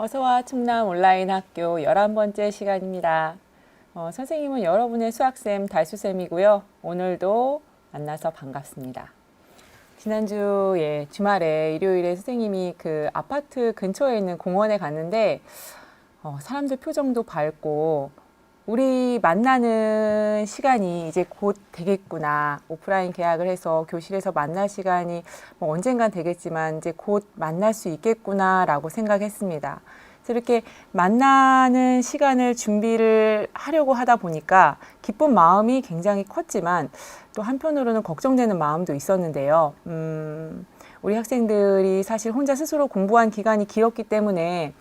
어서와 충남 온라인 학교 11번째 시간입니다. 선생님은 여러분의 수학쌤 달수쌤이고요. 오늘도 만나서 반갑습니다. 지난주 주말에 일요일에 선생님이 그 아파트 근처에 있는 공원에 갔는데 사람들 표정도 밝고 우리 만나는 시간이 이제 곧 되겠구나. 오프라인 계약을 해서 교실에서 만날 시간이 언젠간 되겠지만 이제 곧 만날 수 있겠구나라고 생각했습니다. 그래서 이렇게 만나는 시간을 준비를 하려고 하다 보니까 기쁜 마음이 굉장히 컸지만 또 한편으로는 걱정되는 마음도 있었는데요. 우리 학생들이 사실 혼자 스스로 공부한 기간이 길었기 때문에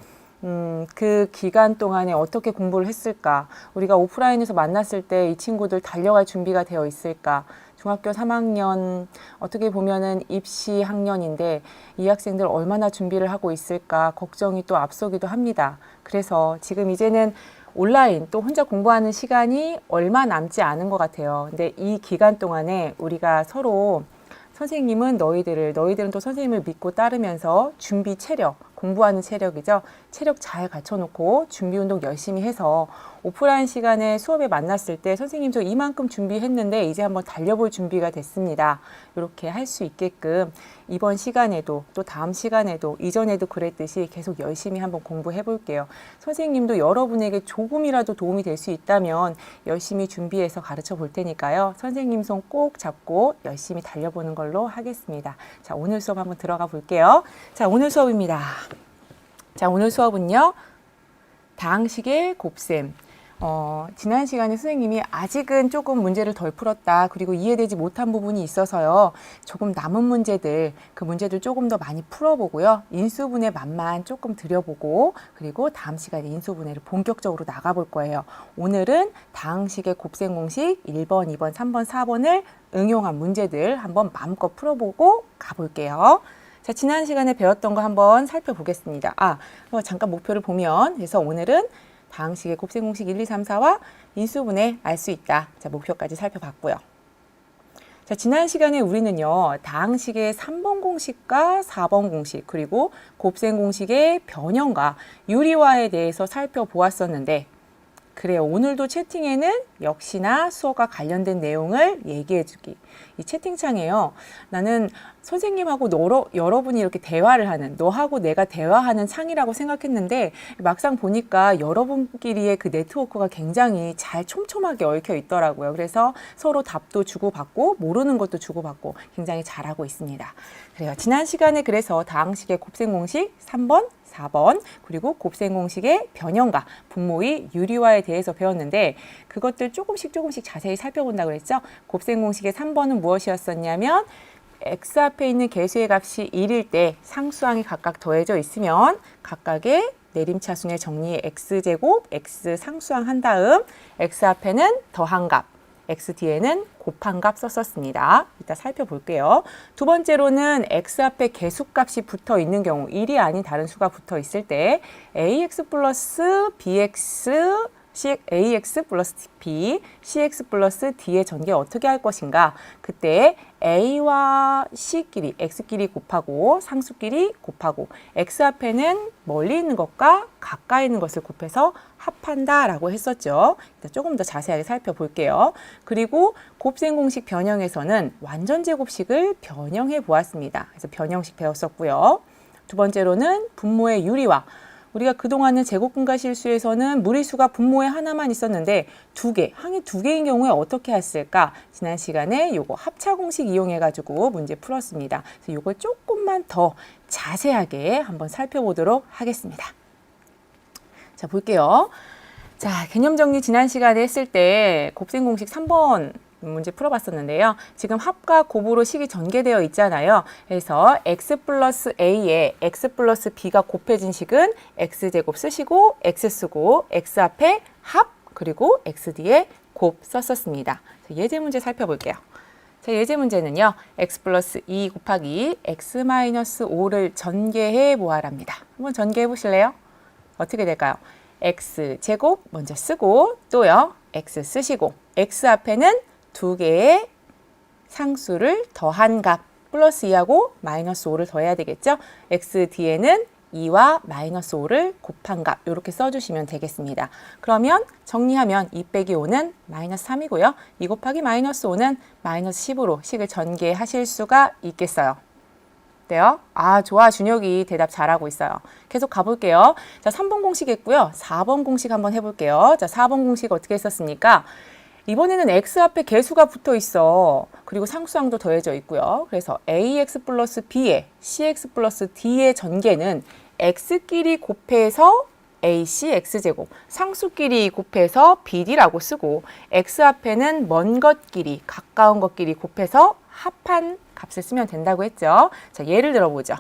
그 기간 동안에 어떻게 공부를 했을까? 우리가 오프라인에서 만났을 때 이 친구들 달려갈 준비가 되어 있을까? 중학교 3학년, 어떻게 보면은 입시 학년인데 이 학생들 얼마나 준비를 하고 있을까? 걱정이 또 앞서기도 합니다. 그래서 지금 이제는 온라인 또 혼자 공부하는 시간이 얼마 남지 않은 것 같아요. 근데 이 기간 동안에 우리가 서로 선생님은 너희들은 또 선생님을 믿고 따르면서 준비 체력, 공부하는 체력이죠. 체력 잘 갖춰놓고 준비 운동 열심히 해서 오프라인 시간에 수업에 만났을 때 선생님 저 이만큼 준비했는데 이제 한번 달려볼 준비가 됐습니다. 이렇게 할 수 있게끔 이번 시간에도 또 다음 시간에도 이전에도 그랬듯이 계속 열심히 한번 공부해 볼게요. 선생님도 여러분에게 조금이라도 도움이 될 수 있다면 열심히 준비해서 가르쳐 볼 테니까요. 선생님 손 꼭 잡고 열심히 달려보는 걸로 하겠습니다. 자, 오늘 수업 한번 들어가 볼게요. 자, 오늘 수업입니다. 자, 오늘 수업은요. 다항식의 곱셈. 지난 시간에 선생님이 아직은 조금 문제를 덜 풀었다. 그리고 이해되지 못한 부분이 있어서요. 조금 남은 문제들, 그 문제들 조금 더 많이 풀어보고요. 인수분해 맛만 조금 들여보고 그리고 다음 시간에 인수분해를 본격적으로 나가볼 거예요. 오늘은 다항식의 곱셈 공식 1번, 2번, 3번, 4번을 응용한 문제들 한번 마음껏 풀어보고 가볼게요. 자, 지난 시간에 배웠던 거 한번 살펴보겠습니다. 잠깐 목표를 보면, 그래서 오늘은 다항식의 곱셈 공식 1, 2, 3, 4와 인수분해 알 수 있다. 자, 목표까지 살펴봤고요. 자, 지난 시간에 우리는요, 다항식의 3번 공식과 4번 공식, 그리고 곱셈 공식의 변형과 유리화에 대해서 살펴보았었는데, 그래요. 오늘도 채팅에는 역시나 수업과 관련된 내용을 얘기해주기. 이 채팅창에요. 나는 선생님하고 여러분이 이렇게 대화를 하는, 너하고 내가 대화하는 창이라고 생각했는데 막상 보니까 여러분끼리의 그 네트워크가 굉장히 잘 촘촘하게 얽혀 있더라고요. 그래서 서로 답도 주고받고 모르는 것도 주고받고 굉장히 잘하고 있습니다. 그래요. 지난 시간에 그래서 다항식의 곱셈 공식 3번, 4번 그리고 곱셈 공식의 변형과 분모의 유리화에 대해서 배웠는데 그것들 조금씩 자세히 살펴본다고 그랬죠. 곱셈 공식의 3번은 무엇이었었냐면 x 앞에 있는 개수의 값이 1일 때 상수항이 각각 더해져 있으면 각각의 내림차순의 정리에 x제곱, x 상수항 한 다음 x 앞에는 더한 값, x 뒤에는 곱한 값 썼었습니다. 이따 살펴볼게요. 두 번째로는 x 앞에 개수값이 붙어 있는 경우 1이 아닌 다른 수가 붙어 있을 때 ax 플러스 bx ax 플러스 b, cx 플러스 d의 전개 어떻게 할 것인가? 그때 a와 c끼리, x끼리 곱하고 상수끼리 곱하고 x 앞에는 멀리 있는 것과 가까이 있는 것을 곱해서 합한다라고 했었죠. 조금 더 자세하게 살펴볼게요. 그리고 곱셈 공식 변형에서는 완전 제곱식을 변형해 보았습니다. 그래서 변형식 배웠었고요. 두 번째로는 분모의 유리화. 우리가 그동안은 제곱분과 실수에서는 무리수가 분모에 하나만 있었는데 항이 두 개인 경우에 어떻게 했을까? 지난 시간에 요거 합차 공식 이용해 가지고 문제 풀었습니다. 그래서 요걸 조금만 더 자세하게 한번 살펴보도록 하겠습니다. 자, 볼게요. 자, 개념 정리 지난 시간에 했을 때 곱셈 공식 3번 문제 풀어봤었는데요. 지금 합과 곱으로 식이 전개되어 있잖아요. 그래서 x 플러스 a에 x 플러스 b가 곱해진 식은 x제곱 쓰시고 x 쓰고 x 앞에 합 그리고 x 뒤에 곱 썼었습니다. 예제 문제 살펴볼게요. 자, 예제 문제는요. x 플러스 2 곱하기 x 마이너스 5를 전개해 보아랍니다. 한번 전개해 보실래요? 어떻게 될까요? x제곱 먼저 쓰고 또요. x 쓰시고 x 앞에는 두 개의 상수를 더한 값 플러스 2하고 마이너스 5를 더해야 되겠죠. x 뒤에는 2와 마이너스 5를 곱한 값 이렇게 써주시면 되겠습니다. 그러면 정리하면 2 빼기 5는 마이너스 3이고요. 2 곱하기 마이너스 5는 마이너스 10으로 식을 전개하실 수가 있겠어요. 어때요? 아, 좋아. 준혁이 대답 잘하고 있어요. 계속 가볼게요. 자, 3번 공식 했고요. 4번 공식 한번 해볼게요. 자, 4번 공식 어떻게 했었습니까? 이번에는 x 앞에 개수가 붙어 있어. 그리고 상수항도 더해져 있고요. 그래서 ax 플러스 b에 cx 플러스 d의 전개는 x끼리 곱해서 ac x제곱, 상수끼리 곱해서 bd라고 쓰고 x 앞에는 먼 것끼리, 가까운 것끼리 곱해서 합한 값을 쓰면 된다고 했죠. 자, 예를 들어보죠.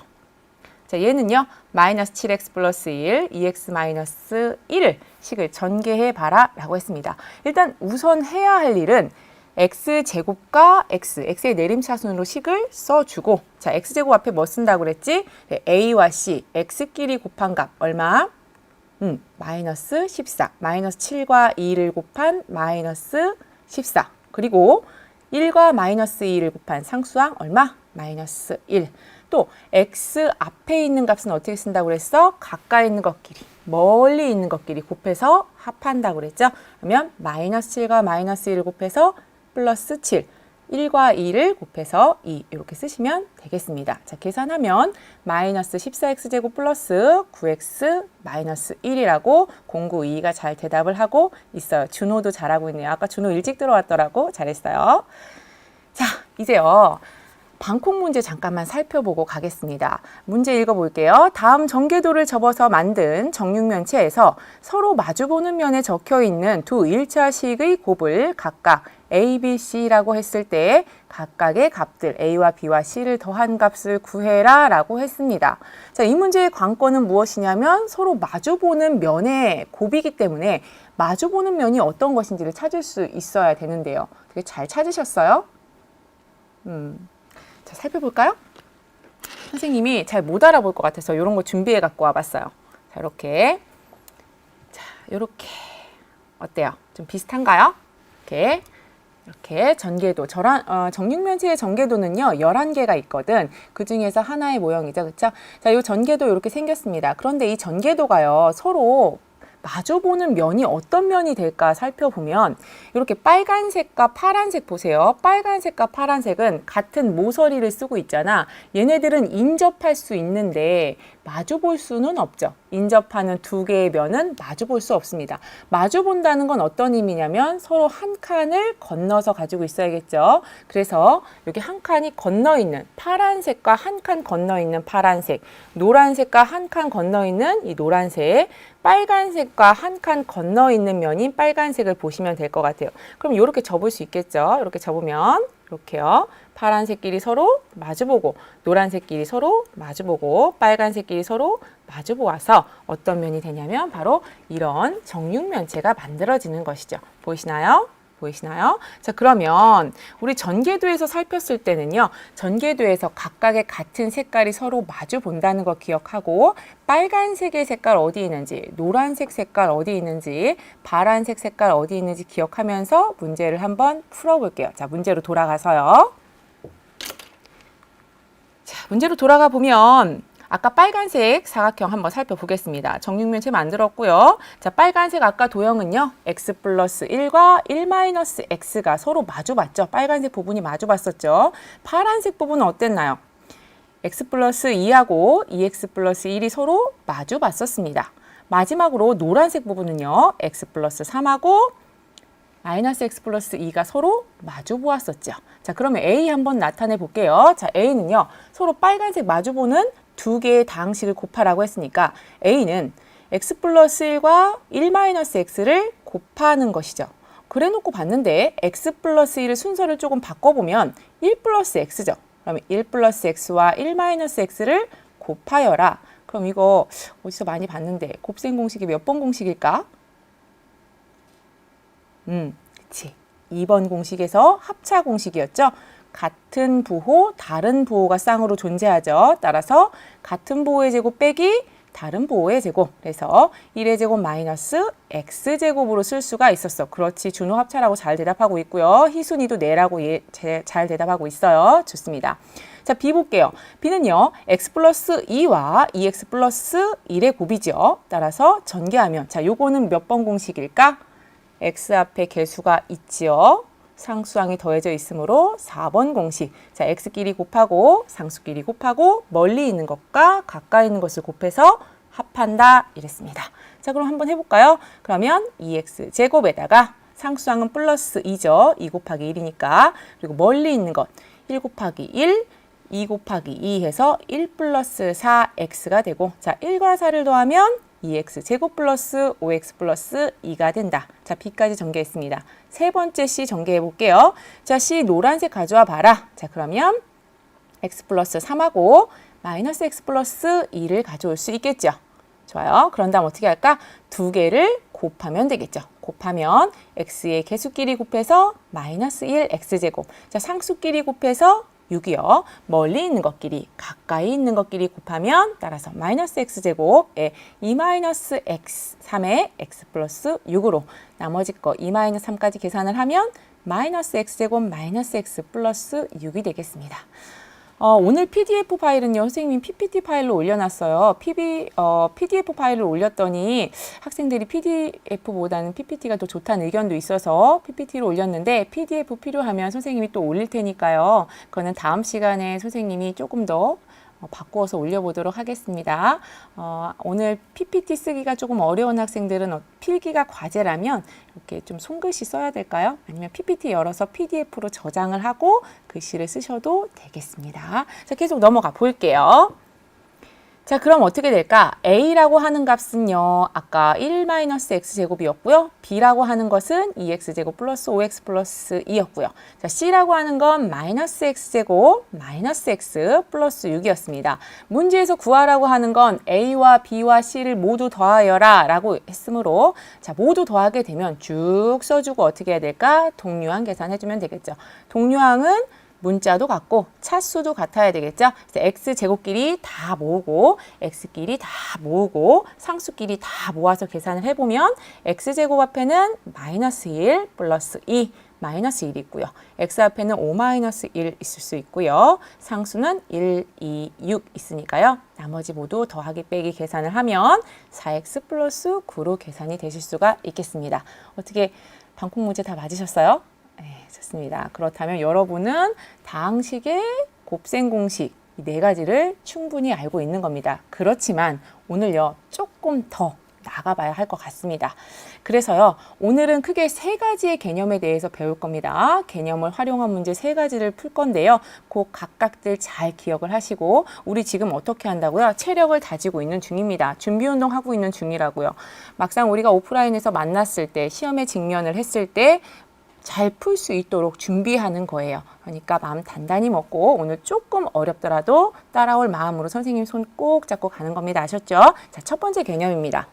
자, 얘는요. 마이너스 7x 플러스 1, 2x 마이너스 1을 식을 전개해 봐라 라고 했습니다. 일단 우선 해야 할 일은 x제곱과 x의 내림차순으로 식을 써주고, 자, x제곱 앞에 뭐 쓴다고 그랬지? 네, a와 c, x끼리 곱한 값 얼마? 마이너스 14, 마이너스 7과 2를 곱한 마이너스 14, 그리고 1과 마이너스 2를 곱한 상수항 얼마? 마이너스 1. 또 x 앞에 있는 값은 어떻게 쓴다고 그랬어? 가까이 있는 것끼리, 멀리 있는 것끼리 곱해서 합한다고 그랬죠? 그러면 마이너스 7과 마이너스 1을 곱해서 플러스 7, 1과 2를 곱해서 2 이렇게 쓰시면 되겠습니다. 자, 계산하면 마이너스 14x제곱 플러스 9x 마이너스 1이라고 092가 잘 대답을 하고 있어요. 준호도 잘하고 있네요. 아까 준호 일찍 들어왔더라고. 잘했어요. 자, 이제요. 방콕 문제 잠깐만 살펴보고 가겠습니다. 문제 읽어볼게요. 다음 전개도를 접어서 만든 정육면체에서 서로 마주보는 면에 적혀있는 두 일차식의 곱을 각각 A, B, C라고 했을 때 각각의 값들 A와 B와 C를 더한 값을 구해라 라고 했습니다. 자, 이 문제의 관건은 무엇이냐면 서로 마주보는 면의 곱이기 때문에 마주보는 면이 어떤 것인지를 찾을 수 있어야 되는데요. 되게 잘 찾으셨어요? 자, 살펴볼까요? 선생님이 잘 못 알아볼 것 같아서 이런 거 준비해 갖고 와봤어요. 자, 이렇게. 자, 이렇게. 어때요? 좀 비슷한가요? 이렇게 전개도. 정육면체의 전개도는요, 11개가 있거든. 그 중에서 하나의 모형이죠. 그쵸? 자, 이 전개도 이렇게 생겼습니다. 그런데 이 전개도가요, 서로 마주보는 면이 어떤 면이 될까 살펴보면 이렇게 빨간색과 파란색 보세요. 빨간색과 파란색은 같은 모서리를 쓰고 있잖아. 얘네들은 인접할 수 있는데 마주볼 수는 없죠. 인접하는 두 개의 면은 마주볼 수 없습니다. 마주본다는 건 어떤 의미냐면 서로 한 칸을 건너서 가지고 있어야겠죠. 그래서 여기 한 칸이 건너 있는 파란색과 한 칸 건너 있는 파란색, 노란색과 한 칸 건너 있는 이 노란색, 빨간색과 한 칸 건너 있는 면인 빨간색을 보시면 될 것 같아요. 그럼 이렇게 접을 수 있겠죠. 이렇게 접으면 이렇게요. 파란색끼리 서로 마주보고, 노란색끼리 서로 마주보고, 빨간색끼리 서로 마주보아서 어떤 면이 되냐면 바로 이런 정육면체가 만들어지는 것이죠. 보이시나요? 보이시나요? 자, 그러면 우리 전개도에서 살폈을 때는요. 전개도에서 각각의 같은 색깔이 서로 마주 본다는 거 기억하고 빨간색의 색깔 어디 있는지, 노란색 색깔 어디 있는지, 파란색 색깔 어디 있는지 기억하면서 문제를 한번 풀어볼게요. 자, 문제로 돌아가서요. 자, 문제로 돌아가 보면 아까 빨간색 사각형 한번 살펴보겠습니다. 정육면체 만들었고요. 자, 빨간색 아까 도형은요. x 플러스 1과 1 마이너스 x가 서로 마주봤죠. 빨간색 부분이 마주봤었죠. 파란색 부분은 어땠나요? x 플러스 2하고 2x 플러스 1이 서로 마주봤었습니다. 마지막으로 노란색 부분은요. x 플러스 3하고 마이너스 x 플러스 2가 서로 마주 보았었죠. 자, 그러면 A 한번 나타내 볼게요. 자, A는요. 서로 빨간색 마주 보는 두 개의 다항식을 곱하라고 했으니까 A는 x 플러스 1과 1 마이너스 x를 곱하는 것이죠. 그래 놓고 봤는데 x 플러스 1을 순서를 조금 바꿔보면 1 플러스 x죠. 그러면 1 플러스 x와 1 마이너스 x를 곱하여라. 그럼 이거 어디서 많이 봤는데 곱셈 공식이 몇 번 공식일까? 그치. 2번 공식에서 합차 공식이었죠. 같은 부호, 다른 부호가 쌍으로 존재하죠. 따라서 같은 부호의 제곱 빼기 다른 보호의 제곱. 그래서 1의 제곱 마이너스 x제곱으로 쓸 수가 있었어. 그렇지. 준호 합차라고 잘 대답하고 있고요. 희순이도 네라고 잘 대답하고 있어요. 좋습니다. 자, B 볼게요. B는요, x 플러스 2와 2x 플러스 1의 곱이죠. 따라서 전개하면, 자, 요거는 몇 번 공식일까? x 앞에 개수가 있지요. 상수항이 더해져 있으므로 4번 공식. 자, x끼리 곱하고 상수끼리 곱하고 멀리 있는 것과 가까이 있는 것을 곱해서 합한다 이랬습니다. 자, 그럼 한번 해볼까요? 그러면 2x 제곱에다가 상수항은 플러스 2죠. 2 곱하기 1이니까. 그리고 멀리 있는 것 1 곱하기 1, 2 곱하기 2 해서 1 플러스 4x가 되고, 자, 1과 4를 더하면 2x 제곱 플러스 5x 플러스 2가 된다. 자, B까지 전개했습니다. 세 번째 C 전개해 볼게요. 자, C 노란색 가져와 봐라. 자, 그러면 x 플러스 3하고 마이너스 x 플러스 2를 가져올 수 있겠죠. 좋아요. 그런 다음 어떻게 할까? 두 개를 곱하면 되겠죠. 곱하면 x의 개수끼리 곱해서 마이너스 1 x제곱. 자, 상수끼리 곱해서 6이요. 멀리 있는 것끼리, 가까이 있는 것끼리 곱하면 따라서 마이너스 x제곱에 2 마이너스 x, 3의 x 플러스 6으로 나머지 거 2 마이너스 3까지 계산을 하면 마이너스 x제곱 마이너스 x 플러스 6이 되겠습니다. 오늘 PDF 파일은요, 선생님이 PPT 파일로 올려놨어요. PDF 파일을 올렸더니 학생들이 PDF보다는 PPT가 더 좋다는 의견도 있어서 PPT로 올렸는데, PDF 필요하면 선생님이 또 올릴 테니까요. 그거는 다음 시간에 선생님이 조금 더 바꾸어서 올려보도록 하겠습니다. 오늘 PPT 쓰기가 조금 어려운 학생들은 필기가 과제라면 이렇게 좀 손글씨 써야 될까요? 아니면 PPT 열어서 PDF로 저장을 하고 글씨를 쓰셔도 되겠습니다. 자, 계속 넘어가 볼게요. 자, 그럼 어떻게 될까? A라고 하는 값은요, 아까 1-x제곱이었고요. B라고 하는 것은 2x제곱 플러스 5x 플러스 2였고요. 자, C라고 하는 건 마이너스 x제곱 마이너스 x 플러스 6이었습니다. 문제에서 구하라고 하는 건 A와 B와 C를 모두 더하여라 라고 했으므로, 자, 모두 더하게 되면 쭉 써주고 어떻게 해야 될까? 동류항 계산해주면 되겠죠. 동류항은 문자도 같고 차수도 같아야 되겠죠. 그래서 x제곱끼리 다 모으고 x끼리 다 모으고 상수끼리 다 모아서 계산을 해보면 x제곱 앞에는 마이너스 1 플러스 2 마이너스 1이 있고요. x 앞에는 5 마이너스 1 있을 수 있고요. 상수는 1, 2, 6 있으니까요. 나머지 모두 더하기 빼기 계산을 하면 4x 플러스 9로 계산이 되실 수가 있겠습니다. 어떻게 방콕 문제 다 맞으셨어요? 네, 좋습니다. 그렇다면 여러분은 다항식의 곱셈 공식 이 네 가지를 충분히 알고 있는 겁니다. 그렇지만 오늘요, 조금 더 나가봐야 할 것 같습니다. 그래서요, 오늘은 크게 세 가지의 개념에 대해서 배울 겁니다. 개념을 활용한 문제 세 가지를 풀 건데요. 그 각각들 잘 기억을 하시고, 우리 지금 어떻게 한다고요? 체력을 다지고 있는 중입니다. 준비운동 하고 있는 중이라고요. 막상 우리가 오프라인에서 만났을 때, 시험에 직면을 했을 때 잘 풀 수 있도록 준비하는 거예요. 그러니까 마음 단단히 먹고 오늘 조금 어렵더라도 따라올 마음으로 선생님 손 꼭 잡고 가는 겁니다. 아셨죠? 자, 첫 번째 개념입니다.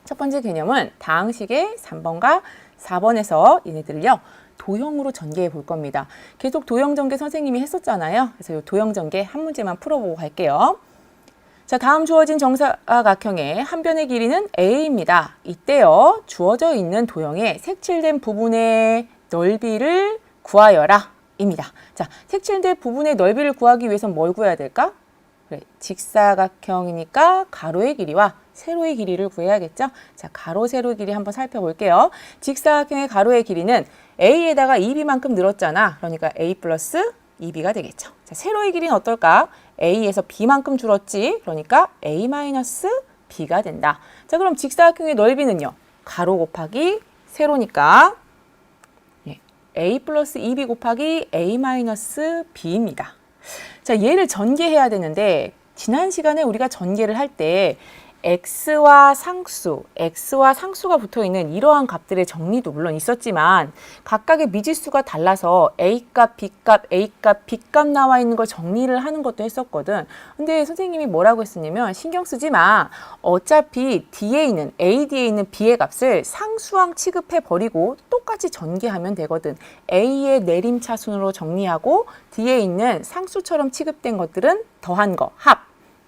첫 번째 개념은 다항식의 3번과 4번에서 얘네들을요, 도형으로 전개해 볼 겁니다. 계속 도형 전개 선생님이 했었잖아요. 그래서 이 도형 전개 한 문제만 풀어보고 갈게요. 자, 다음 주어진 정사각형의 한 변의 길이는 a입니다. 이때요, 주어져 있는 도형의 색칠된 부분의 넓이를 구하여라 입니다. 자, 색칠된 부분의 넓이를 구하기 위해선 뭘 구해야 될까? 그래, 직사각형이니까 가로의 길이와 세로의 길이를 구해야겠죠? 자, 가로, 세로 길이 한번 살펴볼게요. 직사각형의 가로의 길이는 a에다가 2b만큼 늘었잖아. 그러니까 a 플러스 2b가 되겠죠. 자, 세로의 길이는 어떨까? a에서 b만큼 줄었지. 그러니까 a 마이너스 b가 된다. 자, 그럼 직사각형의 넓이는요, 가로 곱하기 세로니까 a 플러스 2b 곱하기 a 마이너스 b입니다. 자, 얘를 전개해야 되는데, 지난 시간에 우리가 전개를 할 때 x와 상수가 붙어있는 이러한 값들의 정리도 물론 있었지만 각각의 미지수가 달라서 A값, A값, B값 나와 있는 걸 정리를 하는 것도 했었거든. 근데 선생님이 뭐라고 했었냐면, 신경 쓰지 마. 어차피 AD에 있는 B의 값을 상수항 취급해버리고 똑같이 전개하면 되거든. A의 내림차순으로 정리하고 D에 있는 상수처럼 취급된 것들은 더한 거, 합.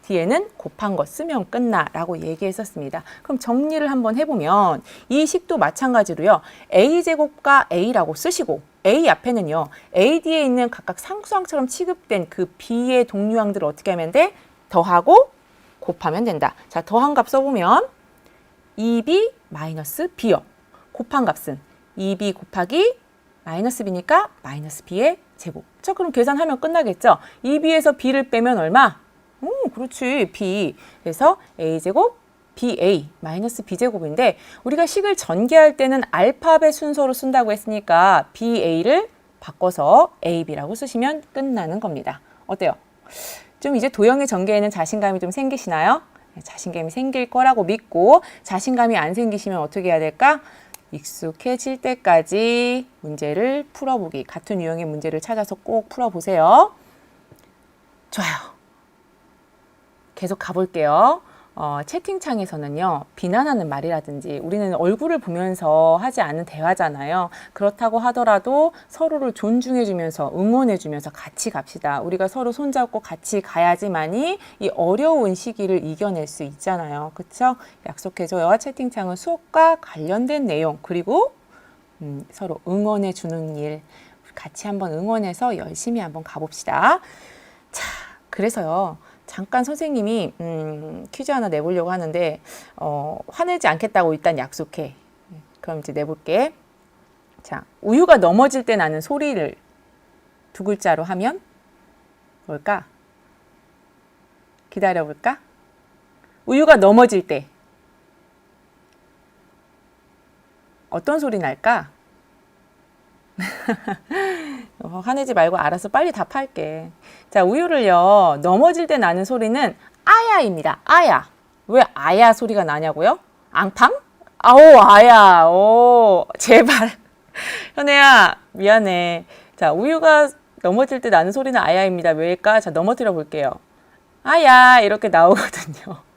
뒤에는 곱한 거 쓰면 끝나라고 얘기했었습니다. 그럼 정리를 한번 해보면 이 식도 마찬가지로요. a제곱과 a라고 쓰시고 a 앞에는요. a 뒤에 있는 각각 상수항처럼 취급된 그 b의 동류항들을 어떻게 하면 돼? 더하고 곱하면 된다. 자, 더한 값 써보면 2b 마이너스 b요. 곱한 값은 2b 곱하기 마이너스 b니까 마이너스 b의 제곱. 자, 그럼 계산하면 끝나겠죠? 2b에서 b를 빼면 얼마? 그렇지. b. 그래서 a제곱 ba 마이너스 b제곱인데 우리가 식을 전개할 때는 알파벳 순서로 쓴다고 했으니까 ba를 바꿔서 ab라고 쓰시면 끝나는 겁니다. 어때요? 좀 이제 도형의 전개에는 자신감이 좀 생기시나요? 자신감이 생길 거라고 믿고 자신감이 안 생기시면 어떻게 해야 될까? 익숙해질 때까지 문제를 풀어보기. 같은 유형의 문제를 찾아서 꼭 풀어보세요. 좋아요. 계속 가볼게요. 채팅창에서는요. 비난하는 말이라든지 우리는 얼굴을 보면서 하지 않는 대화잖아요. 그렇다고 하더라도 서로를 존중해주면서 응원해주면서 같이 갑시다. 우리가 서로 손잡고 같이 가야지만이 이 어려운 시기를 이겨낼 수 있잖아요. 그렇죠? 약속해줘요. 채팅창은 수업과 관련된 내용 그리고 서로 응원해주는 일 같이 한번 응원해서 열심히 한번 가봅시다. 자, 그래서요. 잠깐 선생님이 퀴즈 하나 내보려고 하는데 화내지 않겠다고 일단 약속해. 그럼 이제 내볼게. 자, 우유가 넘어질 때 나는 소리를 두 글자로 하면 뭘까? 기다려볼까? 우유가 넘어질 때 어떤 소리 날까? 화내지 말고 알아서 빨리 답할게. 자, 우유를요. 넘어질 때 나는 소리는 아야입니다. 아야. 왜 아야 소리가 나냐고요? 앙팡? 아오 아야. 오 제발. 현애야 미안해. 자, 우유가 넘어질 때 나는 소리는 아야입니다. 왜일까? 자, 넘어뜨려 볼게요. 아야 이렇게 나오거든요.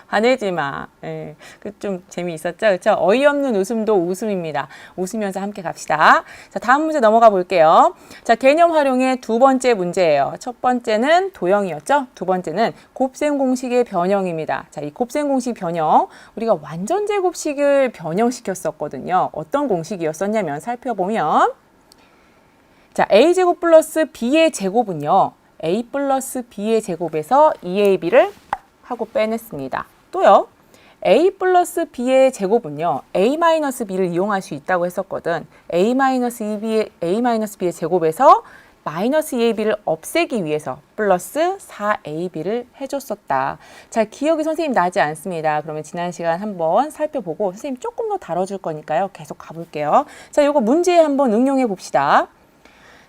화내지 마. 예, 좀 재미있었죠? 그렇죠? 어이없는 웃음도 웃음입니다. 웃으면서 함께 갑시다. 자, 다음 문제 넘어가 볼게요. 자, 개념 활용의 두 번째 문제예요. 첫 번째는 도형이었죠? 두 번째는 곱셈 공식의 변형입니다. 자, 이 곱셈 공식 변형 우리가 완전 제곱식을 변형시켰었거든요. 어떤 공식이었었냐면 살펴보면 자, a제곱 플러스 b의 제곱은요. a 플러스 b의 제곱에서 2ab를 하고 빼냈습니다. 또요. a 플러스 b의 제곱은요. a-b를 이용할 수 있다고 했었거든. a-b의 제곱에서 마이너스 2ab를 없애기 위해서 플러스 4ab를 해줬었다. 잘 기억이 선생님 나지 않습니다. 그러면 지난 시간 한번 살펴보고 선생님 조금 더 다뤄줄 거니까요. 계속 가볼게요. 자, 이거 문제에 한번 응용해 봅시다.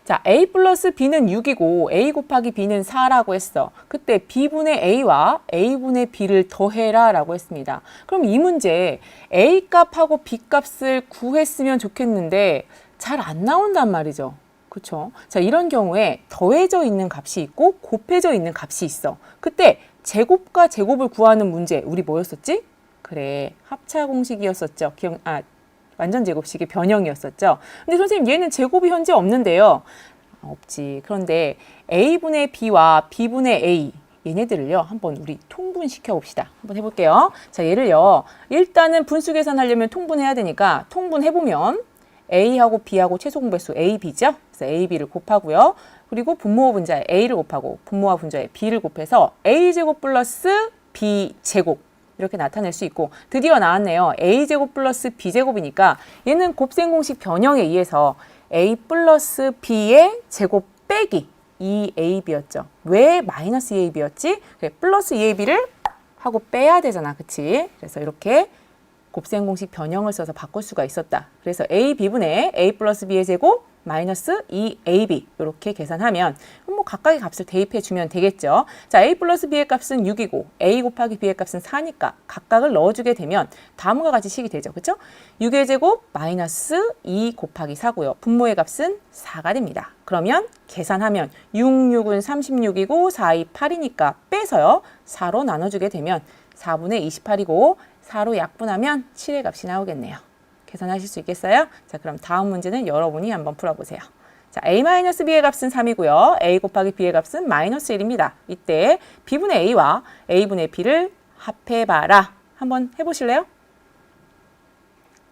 자, a 플러스 b는 6이고 a 곱하기 b는 4라고 했어. 그때 b분의 a와 a분의 b를 더해라 라고 했습니다. 그럼 이 문제 a 값하고 b 값을 구했으면 좋겠는데 잘 안 나온단 말이죠. 그렇죠? 자, 이런 경우에 더해져 있는 값이 있고 곱해져 있는 값이 있어. 그때 제곱과 제곱을 구하는 문제 우리 뭐였었지? 그래, 합차 공식이었었죠. 완전 제곱식의 변형이었었죠. 근데 선생님 얘는 제곱이 현재 없는데요. 없지. 그런데 a분의 b와 b분의 a 얘네들을요. 한번 우리 통분시켜 봅시다. 한번 해볼게요. 자, 얘를요. 일단은 분수 계산하려면 통분해야 되니까 통분해보면 a하고 b하고 최소 공배수 a, b죠. 그래서 a, b를 곱하고요. 그리고 분모와 분자에 a를 곱하고 분모와 분자에 b를 곱해서 a제곱 플러스 b제곱 이렇게 나타낼 수 있고 드디어 나왔네요. a제곱 플러스 b제곱이니까 얘는 곱셈 공식 변형에 의해서 a 플러스 b의 제곱 빼기 2ab였죠. 왜 마이너스 2ab였지? 그래, 플러스 2ab를 하고 빼야 되잖아. 그치? 그래서 이렇게 곱셈 공식 변형을 써서 바꿀 수가 있었다. 그래서 a, b분의 a 플러스 b의 제곱 마이너스 2ab 이렇게 계산하면 뭐 각각의 값을 대입해 주면 되겠죠. 자, a 플러스 b의 값은 6이고 a 곱하기 b의 값은 4니까 각각을 넣어주게 되면 다음과 같이 식이 되죠. 그렇죠? 6의 제곱 마이너스 2 곱하기 4고요. 분모의 값은 4가 됩니다. 그러면 계산하면 6, 6은 36이고 4, 2, 8이니까 빼서요. 4로 나눠주게 되면 4분의 28이고 4로 약분하면 7의 값이 나오겠네요. 계산하실 수 있겠어요? 자, 그럼 다음 문제는 여러분이 한번 풀어보세요. 자, 자, a-b의 값은 3이고요. a 곱하기 b의 값은 마이너스 1입니다. 이때 b분의 a와 a분의 b를 합해봐라. 한번 해보실래요?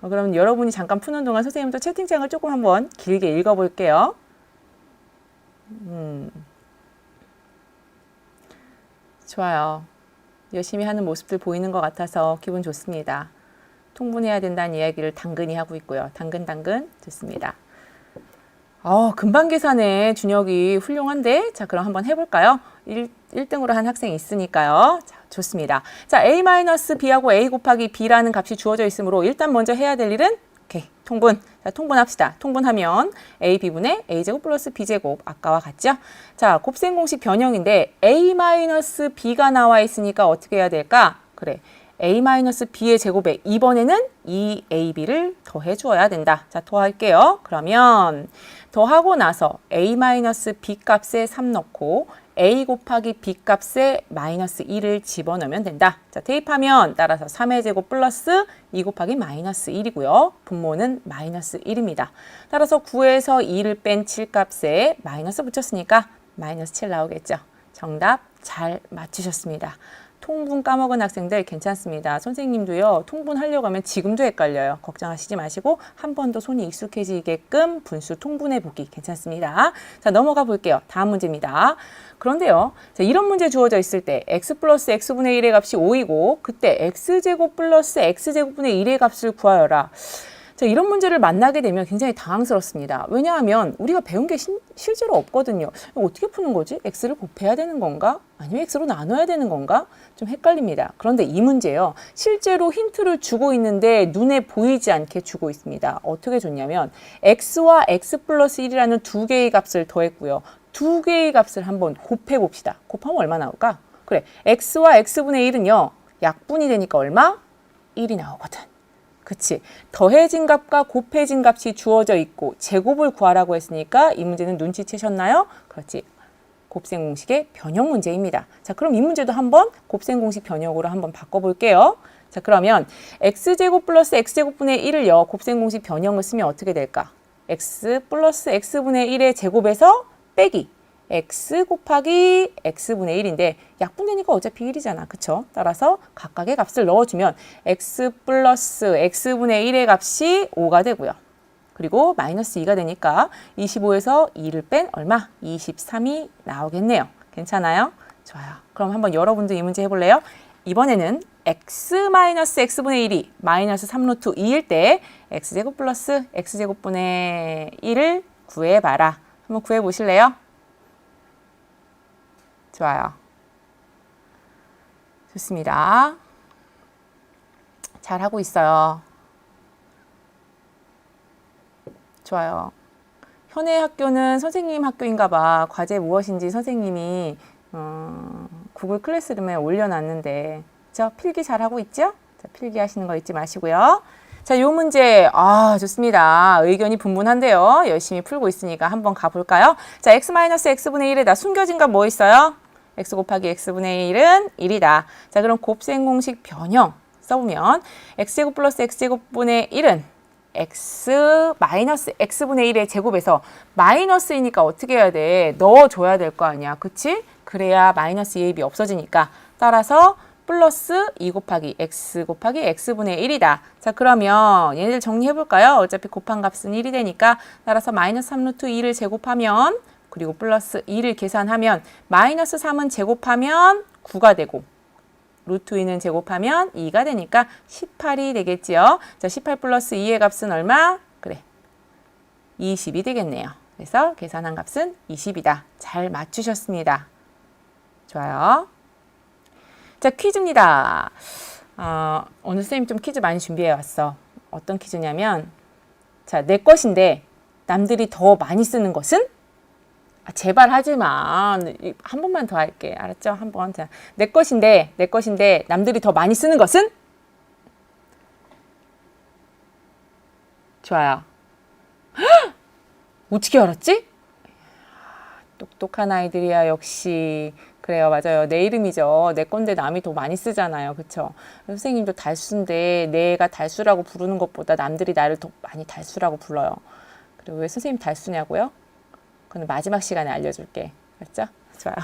그럼 여러분이 잠깐 푸는 동안 선생님도 채팅창을 조금 한번 길게 읽어볼게요. 좋아요. 열심히 하는 모습들 보이는 것 같아서 기분 좋습니다. 통분해야 된다는 이야기를 당근이 하고 있고요. 당근 좋습니다. 금방 계산에 준혁이 훌륭한데? 자, 그럼 한번 해볼까요? 1등으로 한 학생이 있으니까요. 자, 좋습니다. 자, a-b하고 a 곱하기 b라는 값이 주어져 있으므로 일단 먼저 해야 될 일은 통분. 자, 통분합시다. 통분하면 a, b분의 a제곱 플러스 b제곱 아까와 같죠? 자, 곱셈 공식 변형인데 a-b가 나와 있으니까 어떻게 해야 될까? 그래. a-b의 제곱에 이번에는 2ab를 더해 주어야 된다. 자, 더할게요. 그러면 더하고 나서 a-b 값에 3 넣고 a 곱하기 b 값에 마이너스 2를 집어넣으면 된다. 자, 대입하면 따라서 3의 제곱 플러스 2 곱하기 마이너스 1이고요. 분모는 마이너스 1입니다. 따라서 9에서 2를 뺀 7 값에 마이너스 붙였으니까 마이너스 7 나오겠죠. 정답 잘 맞추셨습니다. 통분 까먹은 학생들 괜찮습니다. 선생님도요. 통분하려고 하면 지금도 헷갈려요. 걱정하시지 마시고 한 번 더 손이 익숙해지게끔 분수 통분해 보기 괜찮습니다. 자, 넘어가 볼게요. 다음 문제입니다. 그런데요. 자, 이런 문제 주어져 있을 때 x 플러스 x분의 1의 값이 5이고 그때 x제곱 플러스 x제곱분의 1의 값을 구하여라. 자, 이런 문제를 만나게 되면 굉장히 당황스럽습니다. 왜냐하면 우리가 배운 게 실제로 없거든요. 어떻게 푸는 거지? x를 곱해야 되는 건가? 아니면 x로 나눠야 되는 건가? 좀 헷갈립니다. 그런데 이 문제요. 실제로 힌트를 주고 있는데 눈에 보이지 않게 주고 있습니다. 어떻게 줬냐면 x와 x 플러스 1이라는 두 개의 값을 더했고요. 두 개의 값을 한번 곱해 봅시다. 곱하면 얼마 나올까? 그래, x와 x분의 1은요. 약분이 되니까 얼마? 1이 나오거든. 그치. 더해진 값과 곱해진 값이 주어져 있고 제곱을 구하라고 했으니까 이 문제는 눈치채셨나요? 그렇지. 곱셈 공식의 변형 문제입니다. 자, 그럼 이 문제도 한번 곱셈 공식 변형으로 한번 바꿔볼게요. 자, 그러면 x제곱 플러스 x제곱분의 1을요. 곱셈 공식 변형을 쓰면 어떻게 될까? x 플러스 x분의 1의 제곱에서 빼기 x 곱하기 x분의 1인데 약분되니까 어차피 1이잖아. 그쵸? 따라서 각각의 값을 넣어주면 x 플러스 x분의 1의 값이 5가 되고요. 그리고 마이너스 2가 되니까 25에서 2를 뺀 얼마? 23이 나오겠네요. 괜찮아요? 좋아요. 그럼 한번 여러분도 이 문제 해볼래요? 이번에는 x 마이너스 x분의 1이 마이너스 3루트 2일 때 x제곱 플러스 x제곱분의 1을 구해봐라. 한번 구해보실래요? 좋아요. 좋습니다. 잘하고 있어요. 좋아요. 현의 학교는 선생님 학교인가 봐. 과제 무엇인지 선생님이 구글 클래스룸에 올려놨는데 저 필기 잘하고 있죠? 자, 필기 하시는 거 잊지 마시고요. 자, 요 문제 좋습니다. 의견이 분분한데요. 열심히 풀고 있으니까 한번 가볼까요? 자, x-x분의 1에다 숨겨진 값 뭐 있어요? x 곱하기 x분의 1은 1이다. 자, 그럼 곱셈 공식 변형 써보면 x제곱 플러스 x제곱분의 1은 x 마이너스 x분의 1의 제곱에서 마이너스이니까 어떻게 해야 돼? 넣어줘야 될 거 아니야. 그치? 그래야 마이너스 2ab이 없어지니까. 따라서 플러스 2 곱하기 x 곱하기 x분의 1이다. 자, 그러면 얘네들 정리해볼까요? 어차피 곱한 값은 1이 되니까 따라서 마이너스 3루트 2를 제곱하면 그리고 플러스 2를 계산하면 마이너스 3은 제곱하면 9가 되고 루트 2는 제곱하면 2가 되니까 18이 되겠지요. 자, 18 플러스 2의 값은 얼마? 그래, 20이 되겠네요. 그래서 계산한 값은 20이다. 잘 맞추셨습니다. 좋아요. 자, 퀴즈입니다. 오늘 선생님 좀 퀴즈 많이 준비해 왔어. 어떤 퀴즈냐면, 자, 내 것인데 남들이 더 많이 쓰는 것은? 제발 하지 마. 한 번만 더 할게. 알았죠? 한 번. 자, 내 것인데 남들이 더 많이 쓰는 것은? 좋아요. 헉! 어떻게 알았지? 똑똑한 아이들이야, 역시. 그래요, 맞아요. 내 이름이죠. 내 건데 남이 더 많이 쓰잖아요. 그쵸? 선생님도 달수인데 내가 달수라고 부르는 것보다 남들이 나를 더 많이 달수라고 불러요. 그리고 왜 선생님 달수냐고요? 그건 마지막 시간에 알려줄게. 알았죠? 좋아요.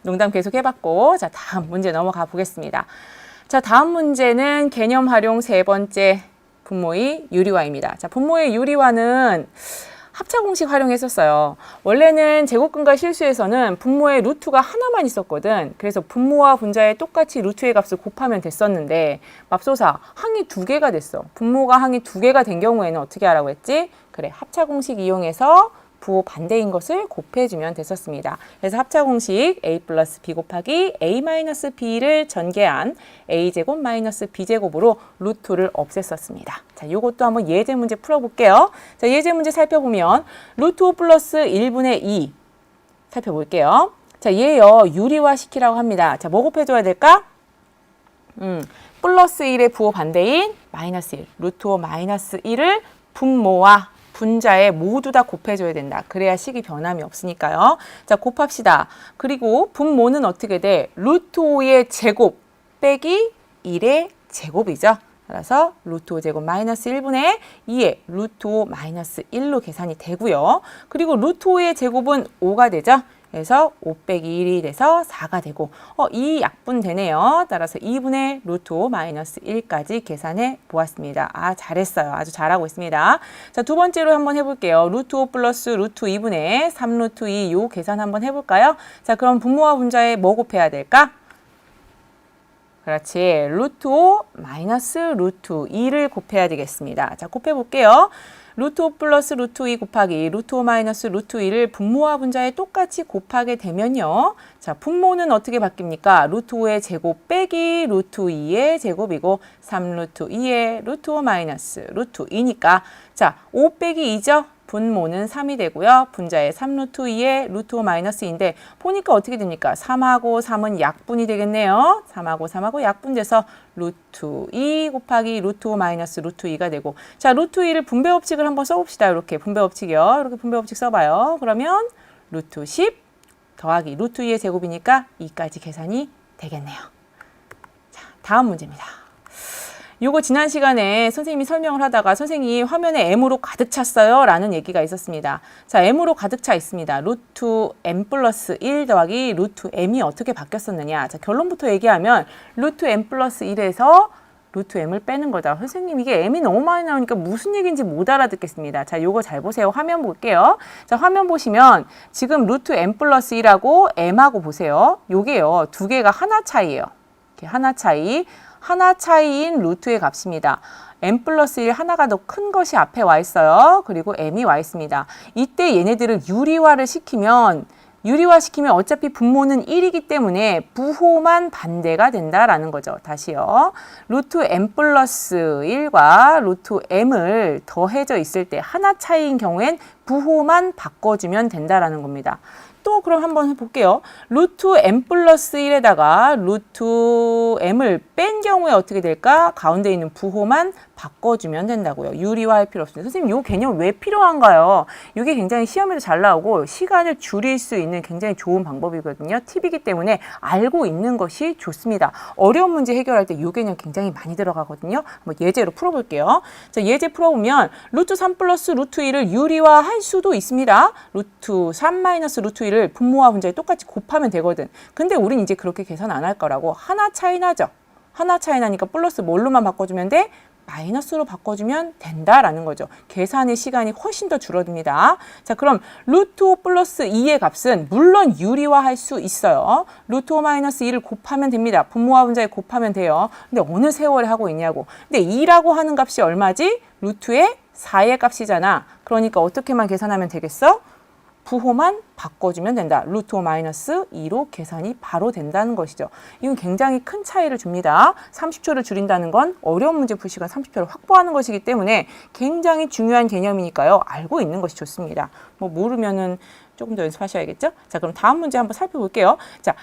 농담 계속 해봤고, 자, 다음 문제 넘어가 보겠습니다. 자, 다음 문제는 개념 활용 세 번째, 분모의 유리화입니다. 자, 분모의 유리화는 합차 공식 활용했었어요. 원래는 제곱근과 실수에서는 분모의 루트가 하나만 있었거든. 그래서 분모와 분자에 똑같이 루트의 값을 곱하면 됐었는데 맙소사 항이 두 개가 됐어. 분모가 항이 두 개가 된 경우에는 어떻게 하라고 했지? 그래, 합차 공식 이용해서 부호 반대인 것을 곱해주면 됐었습니다. 그래서 합차 공식 a 플러스 b 곱하기 a 마이너스 b를 전개한 a제곱 마이너스 b제곱으로 루트를 없앴었습니다. 자, 요것도 한번 예제 문제 풀어볼게요. 자, 예제 문제 살펴보면 루트 5 플러스 1분의 2 살펴볼게요. 자, 얘요 유리화 시키라고 합니다. 자, 뭐 곱해줘야 될까? 플러스 1의 부호 반대인 마이너스 1, 루트 5 마이너스 1을 분모와 분자에 모두 다 곱해줘야 된다. 그래야 식이 변함이 없으니까요. 자, 곱합시다. 그리고 분모는 어떻게 돼? 루트 5의 제곱 빼기 1의 제곱이죠. 따라서 루트 5 제곱 마이너스 1분의 2의 루트 5 마이너스 1로 계산이 되고요. 그리고 루트 5의 제곱은 5가 되죠. 그래서 5 빼기 1이 돼서 4가 되고 이 약분되네요. 따라서 2분의 루트 5 마이너스 1까지 계산해 보았습니다. 아, 잘했어요. 아주 잘하고 있습니다. 자, 두 번째로 한번 해볼게요. 루트 5 플러스 루트 2분의 3 루트 2 요 계산 한번 해볼까요? 자, 그럼 분모와 분자에 뭐 곱해야 될까? 그렇지. 루트 5 마이너스 루트 2를 곱해야 되겠습니다. 자, 곱해볼게요. 루트 5 플러스 루트 2 곱하기 루트 5 마이너스 루트 2를 분모와 분자에 똑같이 곱하게 되면요. 자, 분모는 어떻게 바뀝니까? 루트 5의 제곱 빼기 루트 2의 제곱이고 3 루트 2의 루트 5 마이너스 루트 2니까 자, 5 빼기 2죠? 분모는 3이 되고요. 분자에 3 루트 2의 루트 5 마이너스인데 보니까 어떻게 됩니까? 3하고 3은 약분이 되겠네요. 3하고 3하고 약분돼서 루트 2 곱하기 루트 5 마이너스 루트 2가 되고 자, 루트 2를 분배법칙을 한번 써봅시다. 이렇게 분배법칙이요. 이렇게 분배법칙 써봐요. 그러면 루트 10 더하기 루트 2의 제곱이니까 2까지 계산이 되겠네요. 자, 다음 문제입니다. 요거 지난 시간에 선생님이 설명을 하다가 선생님이 화면에 M으로 가득 찼어요 라는 얘기가 있었습니다. 자, M으로 가득 차 있습니다. 루트 M 플러스 1 더하기 루트 M이 어떻게 바뀌었었느냐. 자, 결론부터 얘기하면 루트 M 플러스 1에서 루트 M을 빼는 거다. 선생님 이게 M이 너무 많이 나오니까 무슨 얘기인지 못 알아듣겠습니다. 자, 요거 잘 보세요. 화면 볼게요. 자, 화면 보시면 지금 루트 M 플러스 1하고 M하고 보세요. 요게요. 두 개가 하나 차이예요. 이렇게 하나 차이. 하나 차이인 루트의 값입니다. m 플러스 1 하나가 더 큰 것이 앞에 와 있어요. 그리고 m이 와 있습니다. 이때 얘네들을 유리화시키면 어차피 분모는 1이기 때문에 부호만 반대가 된다라는 거죠. 다시요. 루트 m 플러스 1과 루트 m을 더해져 있을 때 하나 차이인 경우엔 부호만 바꿔주면 된다라는 겁니다. 또 그럼 한번 해볼게요. 루트 m 플러스 1에다가 루트 m을 뺀 경우에 어떻게 될까? 가운데 있는 부호만 바꿔주면 된다고요. 유리화할 필요 없습니다. 선생님, 이 개념 왜 필요한가요? 이게 굉장히 시험에도 잘 나오고 시간을 줄일 수 있는 굉장히 좋은 방법이거든요. 팁이기 때문에 알고 있는 것이 좋습니다. 어려운 문제 해결할 때 이 개념 굉장히 많이 들어가거든요. 한번 예제로 풀어볼게요. 자, 예제 풀어보면 루트 3 플러스 루트 2를 유리화할 수도 있습니다. 루트 3 마이너스 루트 2를 분모와 분자에 똑같이 곱하면 되거든. 근데 우린 이제 그렇게 계산 안 할 거라고 하나 차이 나죠. 하나 차이 나니까 플러스 뭘로만 바꿔주면 돼? 마이너스로 바꿔주면 된다라는 거죠. 계산의 시간이 훨씬 더 줄어듭니다. 자, 그럼 루트 5 플러스 2의 값은 물론 유리화할 수 있어요. 루트 5 마이너스 2를 곱하면 됩니다. 분모와 분자에 곱하면 돼요. 근데 어느 세월에 하고 있냐고. 근데 2라고 하는 값이 얼마지? 루트의 4의 값이잖아. 그러니까 어떻게만 계산하면 되겠어? 부호만 바꿔주면 된다. 루트 5 마이너스 2로 계산이 바로 된다는 것이죠. 이건 굉장히 큰 차이를 줍니다. 30초를 줄인다는 건 어려운 문제 풀 시간 30초를 확보하는 것이기 때문에 굉장히 중요한 개념이니까요. 알고 있는 것이 좋습니다. 뭐 모르면은 조금 더 연습하셔야겠죠? 자, 그럼 다음 문제 한번 살펴볼게요. 자,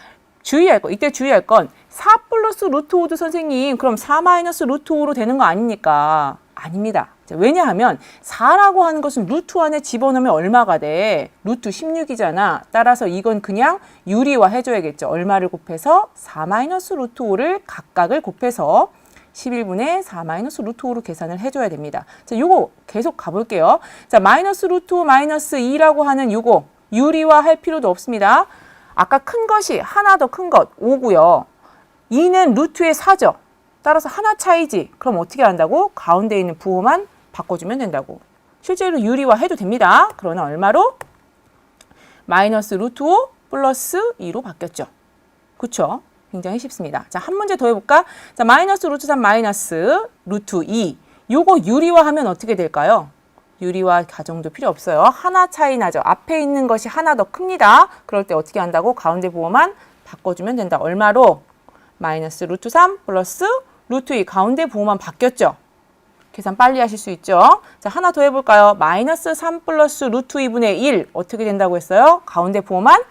이때 주의할 건 4 플러스 루트 5도 선생님 그럼 4 마이너스 루트 5로 되는 거 아닙니까? 아닙니다. 왜냐하면 4라고 하는 것은 루트 안에 집어넣으면 얼마가 돼? 루트 16이잖아. 따라서 이건 그냥 유리화 해줘야겠죠. 얼마를 곱해서 4 마이너스 루트 5를 각각을 곱해서 11분의 4 마이너스 루트 5로 계산을 해줘야 됩니다. 자, 요거 계속 가볼게요. 자, 마이너스 루트 5 마이너스 2라고 하는 요거 유리화할 필요도 없습니다. 아까 큰 것이 하나 더 큰 것 5고요. 2는 루트의 4죠. 따라서 하나 차이지. 그럼 어떻게 한다고? 가운데 있는 부호만 바꿔주면 된다고. 실제로 유리화해도 됩니다. 그러나 얼마로? 마이너스 루트 5 플러스 2로 바뀌었죠. 그쵸? 굉장히 쉽습니다. 자, 한 문제 더 해볼까? 자, 마이너스 루트 3 마이너스 루트 2. 요거 유리화하면 어떻게 될까요? 유리화 가정도 필요 없어요. 하나 차이 나죠. 앞에 있는 것이 하나 더 큽니다. 그럴 때 어떻게 한다고? 가운데 부호만 바꿔주면 된다. 얼마로? 마이너스 루트 3 플러스 루트 2. 가운데 부호만 바뀌었죠. 계산 빨리 하실 수 있죠. 자, 하나 더 해볼까요? 마이너스 3 플러스 루트 2분의 1. 어떻게 된다고 했어요? 가운데 부호만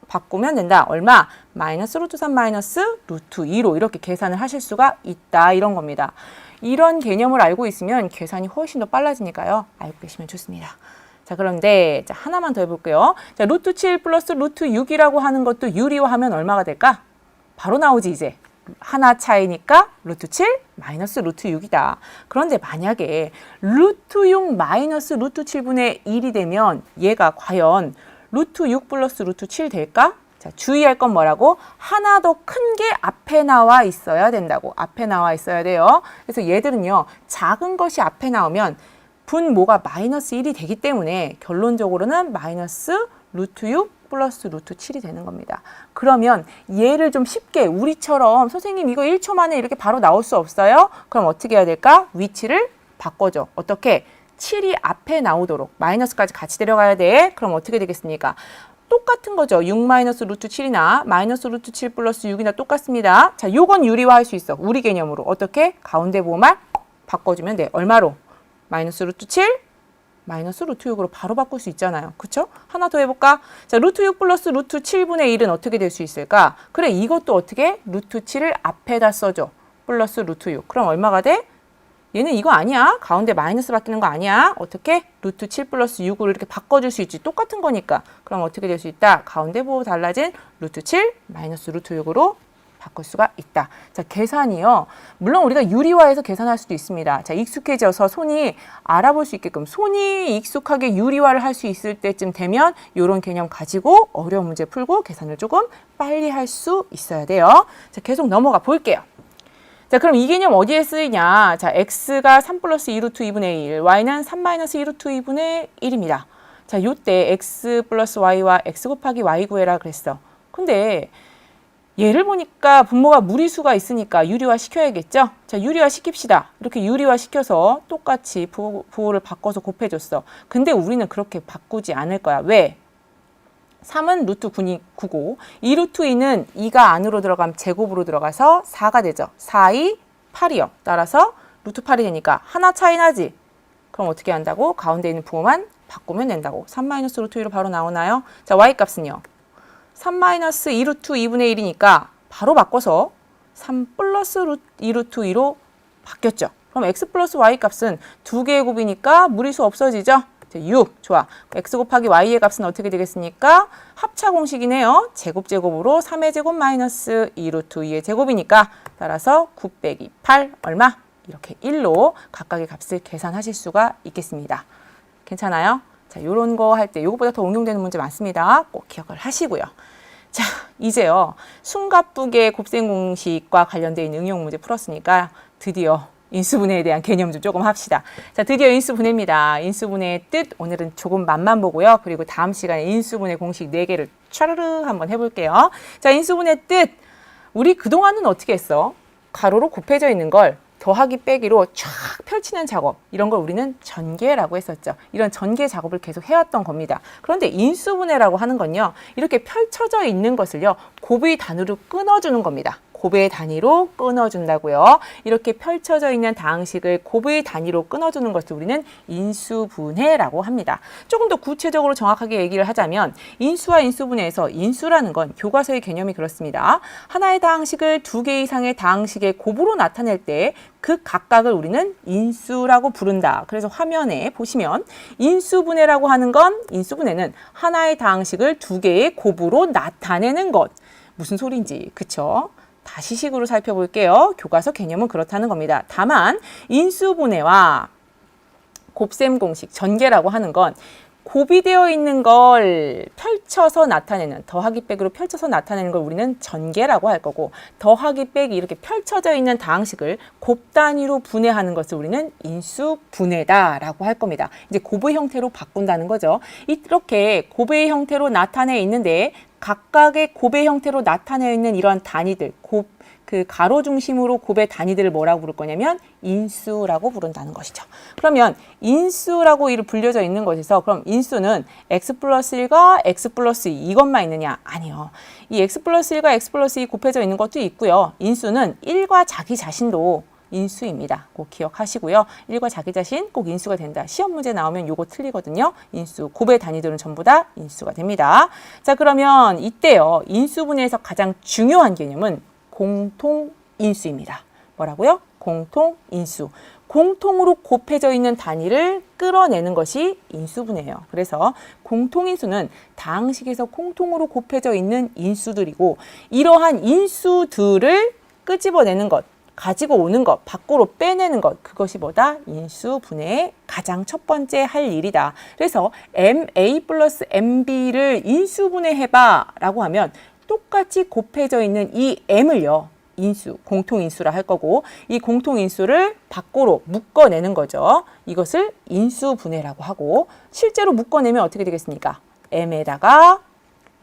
바꾸면 된다. 얼마? 마이너스 루트 3 마이너스 루트 2로 이렇게 계산을 하실 수가 있다. 이런 겁니다. 이런 개념을 알고 있으면 계산이 훨씬 더 빨라지니까요. 알고 계시면 좋습니다. 자, 그런데 자, 하나만 더 해볼게요. 자, 루트 7 플러스 루트 6이라고 하는 것도 유리화하면 얼마가 될까? 바로 나오지 이제. 하나 차이니까 루트 7 마이너스 루트 6이다. 그런데 만약에 루트 6 마이너스 루트 7분의 1이 되면 얘가 과연 루트 6 플러스 루트 7 될까? 자, 주의할 건 뭐라고? 하나 더 큰 게 앞에 나와 있어야 된다고. 앞에 나와 있어야 돼요. 그래서 얘들은요. 작은 것이 앞에 나오면 분모가 마이너스 1이 되기 때문에 결론적으로는 마이너스 루트 6 플러스 루트 7이 되는 겁니다. 그러면 얘를 좀 쉽게 우리처럼 선생님 이거 1초 만에 이렇게 바로 나올 수 없어요? 그럼 어떻게 해야 될까? 위치를 바꿔줘. 어떻게? 7이 앞에 나오도록 마이너스까지 같이 데려가야 돼. 그럼 어떻게 되겠습니까? 똑같은 거죠. 6 마이너스 루트 7이나 마이너스 루트 7 플러스 6이나 똑같습니다. 자, 요건 유리화할 수 있어. 우리 개념으로. 어떻게? 가운데 부호만 바꿔주면 돼. 얼마로? 마이너스 루트 7 마이너스 루트 6으로 바로 바꿀 수 있잖아요. 그쵸? 하나 더 해볼까? 자, 루트 6 플러스 루트 7분의 1은 어떻게 될 수 있을까? 그래, 이것도 어떻게? 루트 7을 앞에다 써줘. 플러스 루트 6. 그럼 얼마가 돼? 얘는 이거 아니야. 가운데 마이너스 바뀌는 거 아니야. 어떻게? 루트 7 플러스 6으로 이렇게 바꿔줄 수 있지. 똑같은 거니까. 그럼 어떻게 될 수 있다? 가운데 부호 달라진 루트 7 마이너스 루트 6으로 바꿀 수가 있다. 자, 계산이요. 물론 우리가 유리화해서 계산할 수도 있습니다. 자, 익숙해져서 손이 알아볼 수 있게끔 손이 익숙하게 유리화를 할 수 있을 때쯤 되면 이런 개념 가지고 어려운 문제 풀고 계산을 조금 빨리 할 수 있어야 돼요. 자, 계속 넘어가 볼게요. 자, 그럼 이 개념 어디에 쓰이냐? 자, x가 3 플러스 2 루트 2분의 1, y는 3 마이너스 2 루트 2분의 1입니다. 자, 요때 x 플러스 y와 x 곱하기 y 구해라 그랬어. 근데 얘를 보니까 분모가 무리수가 있으니까 유리화 시켜야겠죠? 자, 유리화 시킵시다. 이렇게 유리화 시켜서 똑같이 부호를 바꿔서 곱해줬어. 근데 우리는 그렇게 바꾸지 않을 거야. 왜? 3은 루트 9고 2 루트 2는 2가 안으로 들어가면 제곱으로 들어가서 4가 되죠. 4, 2, 8이요. 따라서 루트 8이 되니까 하나 차이 나지? 그럼 어떻게 한다고? 가운데 있는 부호만 바꾸면 된다고. 3 마이너스 루트 2로 바로 나오나요? 자, y 값은요. 3 마이너스 2 루트 2분의 1이니까 바로 바꿔서 3 플러스 2 루트 2로 바뀌었죠. 그럼 x 플러스 y 값은 두 개의 곱이니까 무리수 없어지죠? 6. 좋아. x 곱하기 y의 값은 어떻게 되겠습니까? 합차 공식이네요. 제곱으로 3의 제곱 마이너스 2 루트 2의 제곱이니까 따라서 9 빼기 8 얼마? 이렇게 1로 각각의 값을 계산하실 수가 있겠습니다. 괜찮아요? 자, 요런 거 할 때 요것보다 더 응용되는 문제 많습니다. 꼭 기억을 하시고요. 자, 이제요. 숨가쁘게 곱셈 공식과 관련되어 있는 응용 문제 풀었으니까 드디어 인수분해에 대한 개념 좀 조금 합시다. 자, 드디어 인수분해입니다. 인수분해의 뜻 오늘은 조금 맛만 보고요. 그리고 다음 시간에 인수분해 공식 4개를 차르르 한번 해볼게요. 자, 인수분해 뜻. 우리 그동안은 어떻게 했어? 가로로 곱해져 있는 걸 더하기 빼기로 쫙 펼치는 작업, 이런 걸 우리는 전개라고 했었죠. 이런 전개 작업을 계속 해왔던 겁니다. 그런데 인수분해라고 하는 건요, 이렇게 펼쳐져 있는 것을요, 곱의 단위로 끊어주는 겁니다. 곱의 단위로 끊어준다고요. 이렇게 펼쳐져 있는 다항식을 곱의 단위로 끊어주는 것을 우리는 인수분해라고 합니다. 조금 더 구체적으로 정확하게 얘기를 하자면 인수와 인수분해에서 인수라는 건 교과서의 개념이 그렇습니다. 하나의 다항식을 두 개 이상의 다항식의 곱으로 나타낼 때 그 각각을 우리는 인수라고 부른다. 그래서 화면에 보시면 인수분해라고 하는 건, 인수분해는 하나의 다항식을 두 개의 곱으로 나타내는 것. 무슨 소리인지, 그쵸? 다시 식으로 살펴볼게요. 교과서 개념은 그렇다는 겁니다. 다만 인수분해와 곱셈 공식, 전개라고 하는 건 곱이 되어 있는 걸 펼쳐서 나타내는, 더하기 빼기로 펼쳐서 나타내는 걸 우리는 전개라고 할 거고, 더하기 빼기 이렇게 펼쳐져 있는 다항식을 곱 단위로 분해하는 것을 우리는 인수분해다라고 할 겁니다. 이제 곱의 형태로 바꾼다는 거죠. 이렇게 곱의 형태로 나타내 있는데 각각의 곱의 형태로 나타내 있는 이런 단위들, 그 가로 중심으로 곱의 단위들을 뭐라고 부를 거냐면 인수라고 부른다는 것이죠. 그러면 인수라고 이를 불려져 있는 것에서 그럼 인수는 x 플러스 1과 x 플러스 2 이것만 있느냐? 아니요. 이 x 플러스 1과 x 플러스 2 곱해져 있는 것도 있고요. 인수는 1과 자기 자신도 인수입니다. 꼭 기억하시고요. 1과 자기 자신 꼭 인수가 된다. 시험 문제 나오면 요거 틀리거든요. 인수, 곱의 단위들은 전부 다 인수가 됩니다. 자, 그러면 이때요. 인수분해에서 가장 중요한 개념은 공통인수입니다. 뭐라고요? 공통인수. 공통으로 곱해져 있는 단위를 끌어내는 것이 인수분해예요. 그래서 공통인수는 다항식에서 공통으로 곱해져 있는 인수들이고 이러한 인수들을 끄집어내는 것, 가지고 오는 것, 밖으로 빼내는 것, 그것이 뭐다? 인수분해의 가장 첫 번째 할 일이다. 그래서 MA 플러스 MB를 인수분해해봐 라고 하면 똑같이 곱해져 있는 이 M을요. 인수, 공통인수라 할 거고 이 공통인수를 밖으로 묶어내는 거죠. 이것을 인수분해라고 하고 실제로 묶어내면 어떻게 되겠습니까? M에다가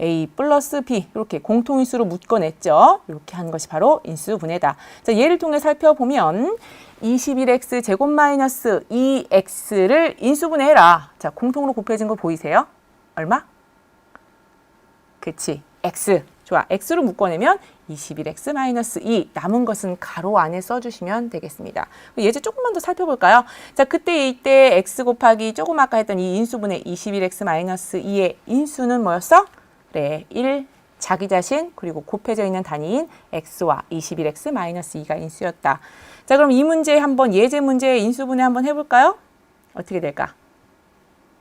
A 플러스 B 이렇게 공통인수로 묶어냈죠. 이렇게 하는 것이 바로 인수분해다. 자, 예를 통해 살펴보면 21x 제곱 마이너스 2x를 인수분해해라. 자, 공통으로 곱해진 거 보이세요? 얼마? 그치, x. 좋아, x로 묶어내면 21x 마이너스 2 남은 것은 가로 안에 써주시면 되겠습니다. 예제 조금만 더 살펴볼까요? 자, 그때 이때 x 곱하기 조금 아까 했던 이 인수분해 21x 마이너스 2의 인수는 뭐였어? 그래, 1 자기 자신 그리고 곱해져 있는 단위인 x와 21x 마이너스 2가 인수였다. 자, 그럼 이 문제 한번 예제 문제 인수분해 한번 해볼까요? 어떻게 될까?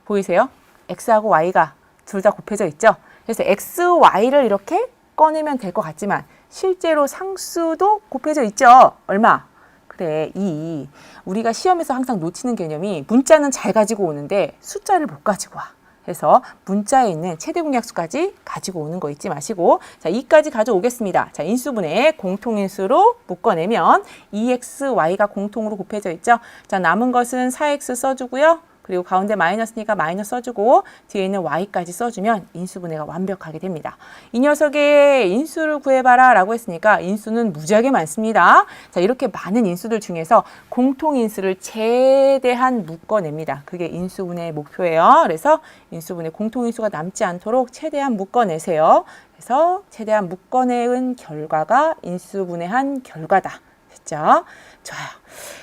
보이세요? x하고 y가 둘 다 곱해져 있죠? 그래서 x, y를 이렇게 꺼내면 될 것 같지만 실제로 상수도 곱해져 있죠. 얼마? 그래, 2. 우리가 시험에서 항상 놓치는 개념이 문자는 잘 가지고 오는데 숫자를 못 가지고 와. 그래서 문자에 있는 최대 공약수까지 가지고 오는 거 잊지 마시고 자, 2까지 가져오겠습니다. 자, 인수분해 공통인수로 묶어내면 2x, y가 공통으로 곱해져 있죠. 자, 남은 것은 4x 써주고요. 그리고 가운데 마이너스니까 마이너스 써주고 뒤에 있는 y까지 써주면 인수분해가 완벽하게 됩니다. 이 녀석의 인수를 구해봐라 라고 했으니까 인수는 무지하게 많습니다. 자, 이렇게 많은 인수들 중에서 공통인수를 최대한 묶어냅니다. 그게 인수분해의 목표예요. 그래서 인수분해 공통인수가 남지 않도록 최대한 묶어내세요. 그래서 최대한 묶어내은 결과가 인수분해한 결과다. 됐죠? 좋아요.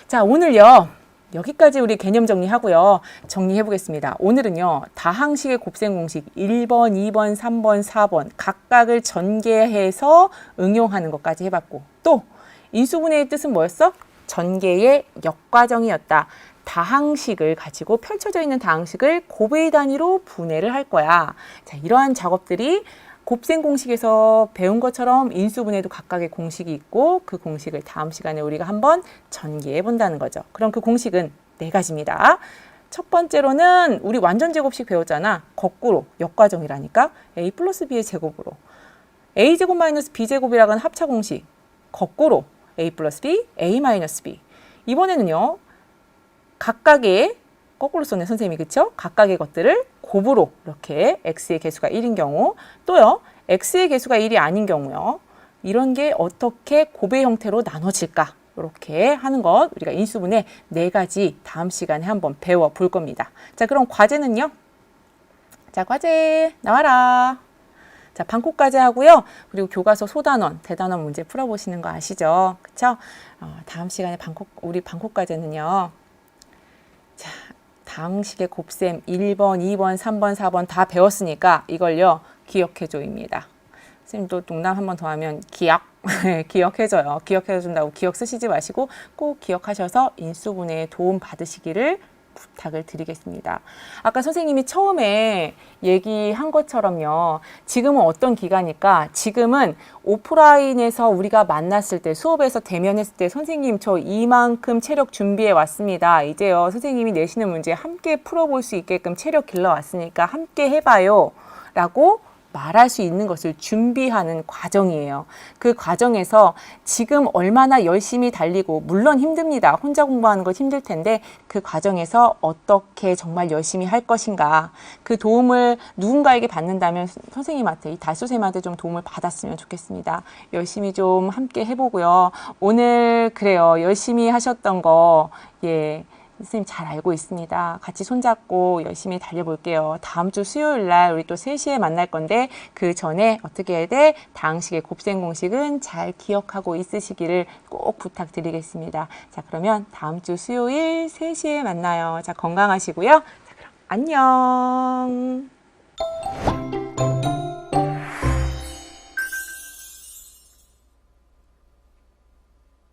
자, 오늘요. 여기까지 우리 개념 정리하고요. 정리해 보겠습니다. 오늘은요. 다항식의 곱셈 공식 1번, 2번, 3번, 4번 각각을 전개해서 응용하는 것까지 해봤고 또 인수분해의 뜻은 뭐였어? 전개의 역과정이었다. 다항식을 가지고 펼쳐져 있는 다항식을 곱의 단위로 분해를 할 거야. 자, 이러한 작업들이 곱셈 공식에서 배운 것처럼 인수분해도 각각의 공식이 있고 그 공식을 다음 시간에 우리가 한번 전개해 본다는 거죠. 그럼 그 공식은 4가지입니다. 첫 번째로는 우리 완전 제곱식 배웠잖아. 거꾸로 역과정이라니까 a 플러스 b의 제곱으로 a제곱 마이너스 b제곱이라는 합차 공식 거꾸로 a 플러스 b, a 마이너스 b. 이번에는요. 각각의 거꾸로 썼네 선생님이 그쵸? 각각의 것들을 곱으로 이렇게 x의 개수가 1인 경우 또요 x의 개수가 1이 아닌 경우요 이런 게 어떻게 곱의 형태로 나눠질까 이렇게 하는 것 우리가 인수분해 4가지 다음 시간에 한번 배워볼 겁니다. 자, 그럼 과제는요. 자, 과제 나와라. 자, 반코까지 하고요. 그리고 교과서 소단원, 대단원 문제 풀어보시는 거 아시죠? 그쵸? 다음 시간에 우리 반코까지는요. 자, 다항식의 곱셈 1번, 2번, 3번, 4번 다 배웠으니까 이걸요. 기억해줘입니다. 선생님도 농담 한 번 더 하면 기억해줘요. 기억해준다고 기억 쓰시지 마시고 꼭 기억하셔서 인수분해에 도움 받으시기를 부탁을 드리겠습니다. 아까 선생님이 처음에 얘기한 것처럼요. 지금은 어떤 기간일까? 지금은 오프라인에서 우리가 만났을 때, 수업에서 대면했을 때, 선생님 저 이만큼 체력 준비해 왔습니다. 이제요, 선생님이 내시는 문제 함께 풀어볼 수 있게끔 체력 길러 왔으니까 함께 해봐요. 라고 말할 수 있는 것을 준비하는 과정이에요. 그 과정에서 지금 얼마나 열심히 달리고, 물론 힘듭니다. 혼자 공부하는 것 힘들 텐데 그 과정에서 어떻게 정말 열심히 할 것인가, 그 도움을 누군가에게 받는다면 선생님한테, 이 달수쌤한테 좀 도움을 받았으면 좋겠습니다. 열심히 좀 함께 해보고요. 오늘 그래요, 열심히 하셨던 거 선생님 잘 알고 있습니다. 같이 손잡고 열심히 달려볼게요. 다음 주 수요일 날 우리 또 3시에 만날 건데, 그 전에 어떻게 해야 돼? 다항식의 곱셈 공식은 잘 기억하고 있으시기를 꼭 부탁드리겠습니다. 자, 그러면 다음 주 수요일 3시에 만나요. 자, 건강하시고요. 자, 그럼 안녕.